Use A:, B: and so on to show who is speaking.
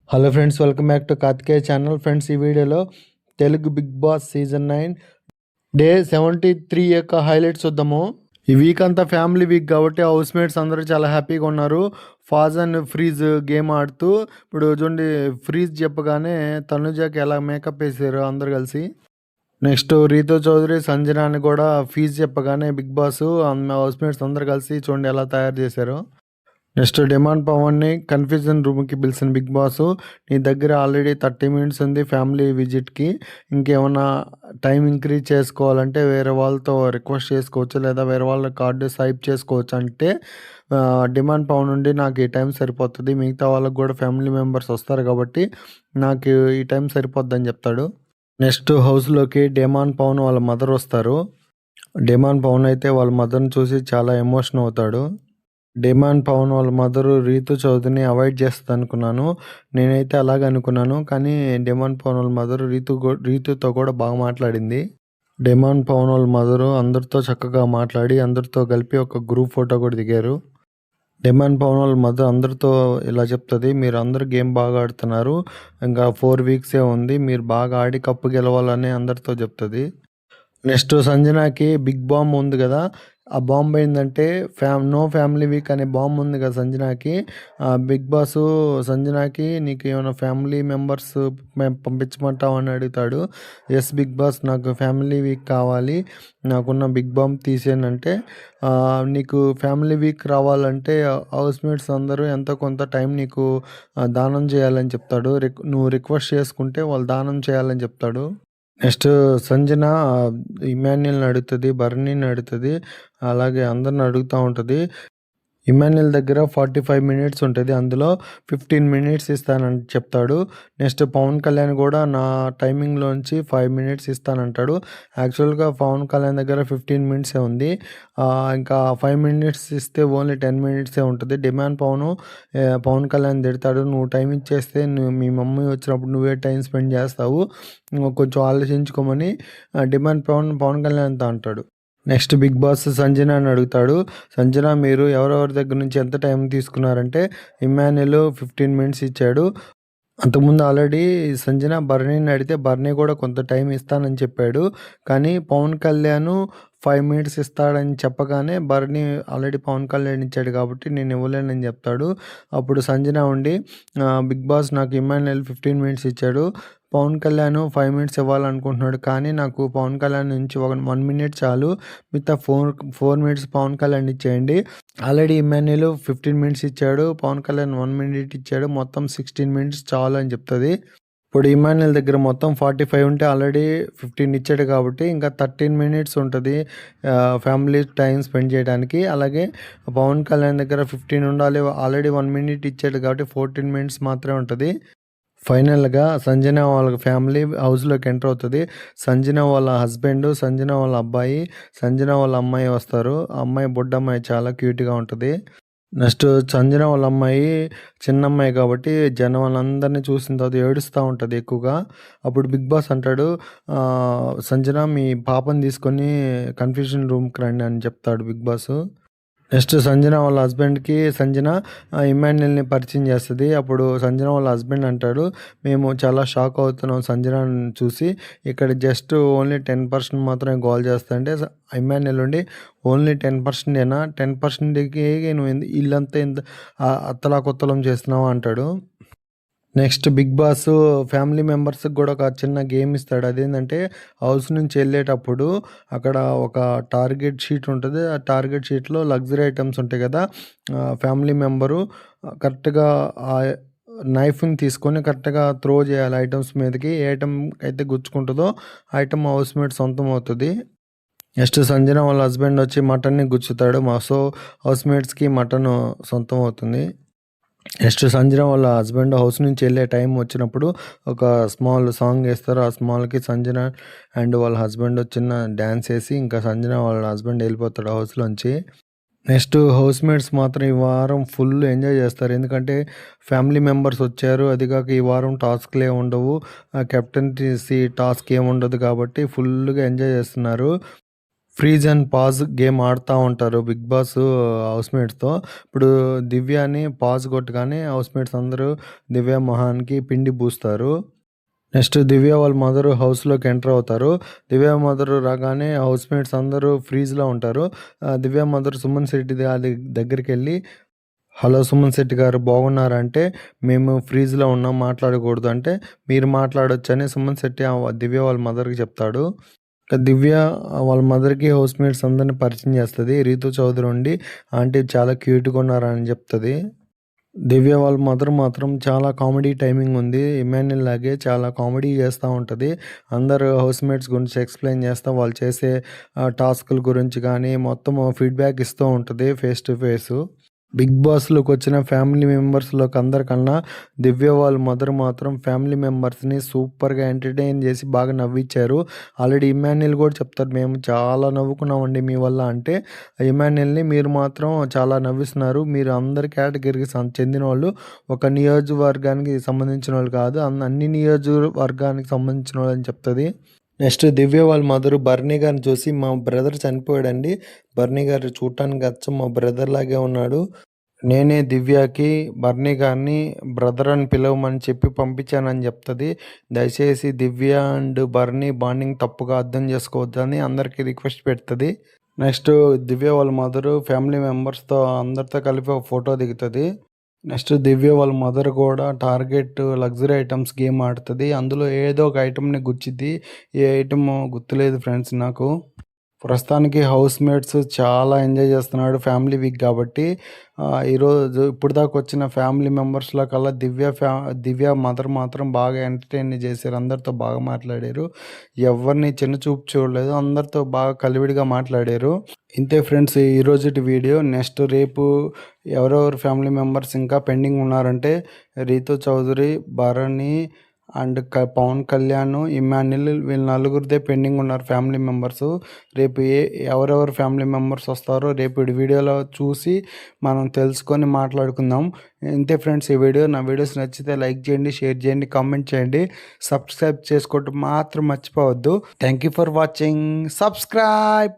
A: Hello friends, welcome back to Karthikeya channel. Friends, ఈ వీడియోలో Telugu Bigg Boss season 9 day 73 యొక్క highlights చూద్దాము. ఈ వీక్ అంతా ఫ్యామిలీ వీక్ కాబట్టి హౌస్ మేట్స్ అందరూ చాలా హ్యాపీగా ఉన్నారు. ఫాజ్ అండ్ ఫ్రీజ్ గేమ్ ఆడుతూ ఇప్పుడు చూడండి, ఫ్రీజ్ చెప్పగానే తనుజాకి ఎలా మేకప్ వేసారు అందరు కలిసి. నెక్స్ట్ రీతు చౌదరి సంజనాని కూడా ఫీజ్ చెప్పగానే బిగ్ బాస్ హౌస్ మేట్స్ అందరు కలిసి చూడండి ఎలా తయారు చేశారు. నెక్స్ట్ డిమాండ్ పవన్ని కన్ఫ్యూజన్ రూమ్కి పిలిచిన బిగ్ బాస్, నీ దగ్గర ఆల్రెడీ 30 మినిట్స్ ఉంది ఫ్యామిలీ విజిట్కి, ఇంకేమైనా టైం ఇంక్రీజ్ చేసుకోవాలంటే వేరే వాళ్ళతో రిక్వెస్ట్ చేసుకోవచ్చు, లేదా వేరే వాళ్ళ కార్డు స్వైప్ చేసుకోవచ్చు అంటే డిమాండ్ పవన్ నుండి నాకు ఈ టైం సరిపోతుంది, మిగతా వాళ్ళకి కూడా ఫ్యామిలీ మెంబర్స్ వస్తారు కాబట్టి నాకు ఈ టైం సరిపోద్ది అని చెప్తాడు. నెక్స్ట్ హౌస్లోకి డిమాండ్ పవన్ వాళ్ళ మదర్ వస్తారు. డిమాండ్ పవన్ అయితే వాళ్ళ మదర్ని చూసి చాలా ఎమోషన్ అవుతాడు. డిమాండ్ పవన్ వాళ్ళ మదరు రీతు చౌదరిని అవాయిడ్ చేస్తుంది అనుకున్నాను, నేనైతే అలాగే అనుకున్నాను. కానీ డిమాండ్ పవన్ వాళ్ళ మదరు రీతుతో కూడా బాగా మాట్లాడింది. డిమాండ్ పవన్ వాళ్ళ మదరు అందరితో చక్కగా మాట్లాడి అందరితో కలిపి ఒక గ్రూప్ ఫోటో కూడా దిగారు. డిమాండ్ పవన్ వాళ్ళ మదర్ అందరితో ఇలా చెప్తుంది, మీరు అందరు గేమ్ బాగా ఆడుతున్నారు, ఇంకా 4 వీక్సే ఉంది, మీరు బాగా ఆడి కప్పు గెలవాలని అందరితో చెప్తుంది. నెక్స్ట్ సంజనాకి బిగ్ బాంబ్ ఉంది కదా, ఆ బాంబ్ ఏంటంటే నో ఫ్యామిలీ వీక్ అనే బాంబ్ ఉంది కదా సంజనాకి. బిగ్ బాస్ సంజనాకి నీకు ఏమైనా ఫ్యామిలీ మెంబర్స్ పంపించమంటావు అని అడుగుతాడు. ఎస్ బిగ్ బాస్, నాకు ఫ్యామిలీ వీక్ కావాలి, నాకున్న బిగ్ బాంబ్ తీసేనంటే, నీకు ఫ్యామిలీ వీక్ రావాలంటే హౌస్ మేట్స్ అందరూ ఎంతో కొంత టైం నీకు దానం చేయాలని చెప్తాడు. నువ్వు రిక్వెస్ట్ చేసుకుంటే వాళ్ళు దానం చేయాలని చెప్తాడు. నెక్స్ట్ సంజన ఇమాన్యుల్ని అడుగుతుంది, బర్నీని అడుగుతుంది, అలాగే అందరిని అడుగుతూ ఉంటుంది. ఇమాన్యుల్ దగ్గర 45 మినిట్స్ ఉంటుంది, అందులో 15 మినిట్స్ ఇస్తానని చెప్తాడు. నెక్స్ట్ పవన్ కళ్యాణ్ కూడా నా టైమింగ్లోంచి 5 మినిట్స్ ఇస్తానంటాడు. యాక్చువల్గా పవన్ కళ్యాణ్ దగ్గర 15 మినిట్సే ఉంది, ఇంకా 5 మినిట్స్ ఇస్తే ఓన్లీ 10 మినిట్సే ఉంటుంది. డిమాండ్ పవన్ కళ్యాణ్ తిడతాడు, నువ్వు టైం ఇచ్చేస్తే మీ మమ్మీ వచ్చినప్పుడు నువ్వే టైం స్పెండ్ చేస్తావు, కొంచెం ఆలోచించుకోమని డిమాండ్ పవన్ కళ్యాణ్తో అంటాడు. నెక్స్ట్ బిగ్ బాస్ సంజన అని అడుగుతాడు, సంజన మీరు ఎవరెవరి దగ్గర నుంచి ఎంత టైం తీసుకున్నారంటే ఇమాన్యుల్ 15 మినిట్స్ ఇచ్చాడు. అంతకుముందు ఆల్రెడీ సంజన బర్నీని అడిగితే బర్నీ కూడా కొంత టైం ఇస్తానని చెప్పాడు. కానీ పవన్ కళ్యాణ్ 5 మినిట్స్ ఇస్తాడని చెప్పగానే బర్నీ ఆల్రెడీ పవన్ కళ్యాణ్ ఇచ్చాడు కాబట్టి నేను ఇవ్వలేనని చెప్తాడు. అప్పుడు సంజన ఉండి, బిగ్ బాస్ నాకు ఇమాన్యుల్ 15 మినిట్స్ ఇచ్చాడు, పవన్ కళ్యాణ్ 5 మినిట్స్ ఇవ్వాలనుకుంటున్నాడు, కానీ నాకు పవన్ కళ్యాణ్ నుంచి 1 మినిట్ చాలు, మిగతా 4 మినిట్స్ పవన్ కళ్యాణ్ ఇచ్చేయండి. ఆల్రెడీ ఇమాన్యుల్ 15 మినిట్స్ ఇచ్చాడు, పవన్ కళ్యాణ్ 1 మినిట్ ఇచ్చాడు, మొత్తం 16 మినిట్స్ చాలు అని చెప్తుంది. ఇప్పుడు ఇమాన్యుల్ దగ్గర మొత్తం 45 ఉంటే ఆల్రెడీ 15 ఇచ్చాడు కాబట్టి ఇంకా 13 మినిట్స్ ఉంటుంది ఫ్యామిలీ టైం స్పెండ్ చేయడానికి. అలాగే పవన్ కళ్యాణ్ దగ్గర 15 ఉండాలి, ఆల్రెడీ 1 మినిట్ ఇచ్చాడు కాబట్టి 14 మినిట్స్ మాత్రమే ఉంటుంది. ఫైనల్గా సంజన వాళ్ళ ఫ్యామిలీ హౌస్లోకి ఎంటర్ అవుతుంది. సంజన వాళ్ళ హస్బెండ్, సంజన వాళ్ళ అబ్బాయి, సంజన వాళ్ళ అమ్మాయి వస్తారు. ఆ అమ్మాయి బుడ్డమ్మాయి చాలా క్యూట్గా ఉంటుంది. నెక్స్ట్ సంజన వాళ్ళ అమ్మాయి చిన్న అమ్మాయి కాబట్టి జనం వాళ్ళందరినీ చూసిన తర్వాత ఏడుస్తూ ఉంటుంది ఎక్కువగా. అప్పుడు బిగ్ బాస్ అంటాడు, సంజన మీ పాపని తీసుకొని కన్ఫ్యూజన్ రూమ్కి రండి అని చెప్తాడు బిగ్ బాస్. నెక్స్ట్ సంజన వాళ్ళ హస్బెండ్కి సంజన ఇమాన్యుల్ని పరిచయం చేస్తుంది. అప్పుడు సంజన వాళ్ళ హస్బెండ్ అంటాడు, మేము చాలా షాక్ అవుతున్నాం సంజనని చూసి, ఇక్కడ జస్ట్ ఓన్లీ 10% మాత్రమే గోల్ చేస్తా అంటే ఇమాన్యుల్ ఉండి, ఓన్లీ 10%ఏనా, 10%కి నువ్వు ఇల్లంతా ఇంత అత్తలాకుత్తలం చేస్తున్నావు అంటాడు. నెక్స్ట్ బిగ్ బాస్ ఫ్యామిలీ మెంబర్స్కి కూడా ఒక చిన్న గేమ్ ఇస్తాడు. అదేంటంటే హౌస్ నుంచి వెళ్ళేటప్పుడు అక్కడ ఒక టార్గెట్ షీట్ ఉంటుంది, ఆ టార్గెట్ షీట్లో లగ్జరీ ఐటమ్స్ ఉంటాయి కదా, ఫ్యామిలీ మెంబరు కరెక్ట్గా ఆ నైఫ్ని తీసుకొని కరెక్ట్గా త్రో చేయాలి ఐటమ్స్ మీదకి, ఏ ఐటమ్ అయితే గుచ్చుకుంటుందో ఐటమ్ హౌస్ మేట్ సొంతం అవుతుంది. నెక్స్ట్ సంజన వాళ్ళ హస్బెండ్ వచ్చి మటన్ని గుచ్చుతాడు, సో హౌస్ మేట్స్కి మటన్ సొంతం అవుతుంది. నెక్స్ట్ సంజన వాళ్ళ హస్బెండ్ హౌస్ నుంచి వెళ్ళే టైం వచ్చినప్పుడు ఒక స్మాల్ సాంగ్ వేస్తారు, ఆ స్మాల్కి సంజన అండ్ వాళ్ళ హస్బెండ్ చిన్న డ్యాన్స్ వేసి ఇంకా సంజన వాళ్ళ హస్బెండ్ వెళ్ళిపోతాడు హౌస్లోంచి. నెక్స్ట్ హౌస్ మేట్స్ మాత్రం ఈ వారం ఫుల్ ఎంజాయ్ చేస్తారు, ఎందుకంటే ఫ్యామిలీ మెంబర్స్ వచ్చారు, అది కాక ఈ వారం టాస్క్లే ఉండవు, కెప్టెన్సీ టాస్క్ ఏముండదు కాబట్టి ఫుల్గా ఎంజాయ్ చేస్తున్నారు. ఫ్రీజ్ అండ్ పాజ్ గేమ్ ఆడుతూ ఉంటారు బిగ్ బాస్ హౌస్‌మేట్స్‌తో. ఇప్పుడు దివ్యని పాజ్ కొట్టగానే హౌస్‌మేట్స్ అందరూ దివ్య మొహానికి పిండి పూస్తారు. నెక్స్ట్ దివ్య వాళ్ళ మదర్ హౌస్‌లోకి ఎంటర్ అవుతారు. దివ్య మదర్ రాగానే హౌస్‌మేట్స్ అందరూ ఫ్రీజ్‌లో ఉంటారు. దివ్య మదర్ సుమన్ శెట్టి గారి దగ్గరికెళ్ళి, "హలో సుమన్ శెట్టి గారు బాగున్నారా?" అంటే, "మేము ఫ్రీజ్‌లో ఉన్నాం మాట్లాడకూడదు" అంటే, "మీరు మాట్లాడొచ్చని" సుమన్ శెట్టి దివ్య వాళ్ళ మదర్‌కి చెప్తాడు. దివ్య వాళ్ళ మదర్‌కి హౌస్‌మేట్స్ అందరిని పరిచయం చేస్తది. రీతూ చౌదరి ఉండి, "ఆంటీ చాలా క్యూట్‌గా ఉన్నారా" అని చెప్తది. దివ్య వాళ్ళ మదర్ మాత్రం చాలా కామెడీ టైమింగ్ ఉంది. ఇమాన్యుల్ లాగే చాలా కామెడీ చేస్తా ఉంటది. అందరూ హౌస్‌మేట్స్ గురించి ఎక్స్‌ప్లెయిన్ చేస్తా, వాళ్ళు చేసే టాస్కుల గురించి కానీ, మొత్తం ఫీడ్‌బ్యాక్ ఇస్తూ ఉంటది ఫేస్ టు ఫేసు. బిగ్ బాస్‌లోకొచ్చిన ఫ్యామిలీ మెంబర్స్‌లోకి అందరికన్నా దివ్య వాళ్ళ మదర్ మాత్రం ఫ్యామిలీ మెంబర్స్‌ని సూపర్‌గా ఎంటర్‌టైన్ చేసి బాగా నవ్విచ్చారు. ఆల్రెడీ ఇమాన్యుల్ కూడా చెప్తాడు, "మేము చాలా నవ్వుకున్నామండి మీ వల్ల" అంటే, ఇమాన్యుల్‌ని "మీరు మాత్రం చాలా నవ్విస్తున్నారు. మీరు అందరి కేటగిరీకి చెందినోళ్ళు. ఒక నియోజకవర్గానికి సంబంధించినోళ్ళు కాదు. అన్ని నియోజకవర్గానికి సంబంధించినోళ్ళు" అని చెప్తది. నెక్స్ట్ దివ్య వాళ్ళ మదర్ బర్నీ గారిని చూసి, "మా బ్రదర్ చనిపోయాడండి. బర్నీ గారు చూడటానికి అచ్చం మా బ్రదర్ లాగే ఉన్నాడు. నేనే దివ్యకి బర్నీ గారిని బ్రదర్ అని పిలవమని చెప్పి పంపించానని" చెప్తది. దయచేసి దివ్య అండ్ బర్నీ బాండింగ్ తప్పుగా అర్థం చేసుకోవద్దని అందరికీ రిక్వెస్ట్ పెడుతది. నెక్స్ట్ దివ్య వాళ్ళ మదరు ఫ్యామిలీ మెంబర్స్‌తో అందరితో కలిపి ఒక ఫోటో దిగుతది. నెక్స్ట్ దివ్య వాళ్ళ మదర్ కూడా టార్గెట్ లగ్జరీ ఐటమ్స్ గేమ్ ఆడుతది. అందులో ఏదో ఒక ఐటెమ్‌ని గుచ్చిద్ది. ఏ ఐటెమో గుర్తులేదు ఫ్రెండ్స్ నాకు. ప్రస్తుతానికి హౌస్‌మేట్స్ చాలా ఎంజాయ్ చేస్తున్నాడు ఫ్యామిలీ వీక్ కాబట్టి. ఈరోజు ఇప్పటిదాకా వచ్చిన ఫ్యామిలీ మెంబర్స్‌లో కల్లా దివ్య మదర్ మాత్రం బాగా ఎంటర్‌టైన్ చేశారు. అందరితో బాగా మాట్లాడారు. ఎవరిని చిన్న చూపు చూడలేదు. అందరితో బాగా కలివిడిగా మాట్లాడారు. ఇంతే ఫ్రెండ్స్ ఈరోజుటి వీడియో. నెక్స్ట్ రేపు ఎవరెవరు ఫ్యామిలీ మెంబర్స్ ఇంకా పెండింగ్ ఉన్నారంటే, రీతూ చౌదరి, భరణి అండ్ పవన్ కళ్యాణ్, ఇమాన్యుల్ వీళ్ళు నలుగురిదే పెండింగ్ ఉన్నారు ఫ్యామిలీ మెంబర్స్. రేపు ఎవరెవరు ఫ్యామిలీ మెంబర్స్ వస్తారో రేపు ఈ వీడియోలో చూసి మనం తెలుసుకొని మాట్లాడుకుందాం. ఇంతే ఫ్రెండ్స్ ఈ వీడియో. నా వీడియోస్ నచ్చితే లైక్ చేయండి, షేర్ చేయండి, కామెంట్ చేయండి. సబ్స్క్రైబ్ చేసుకోవటం మాత్రం మర్చిపోవద్దు. Thank you for watching. Subscribe.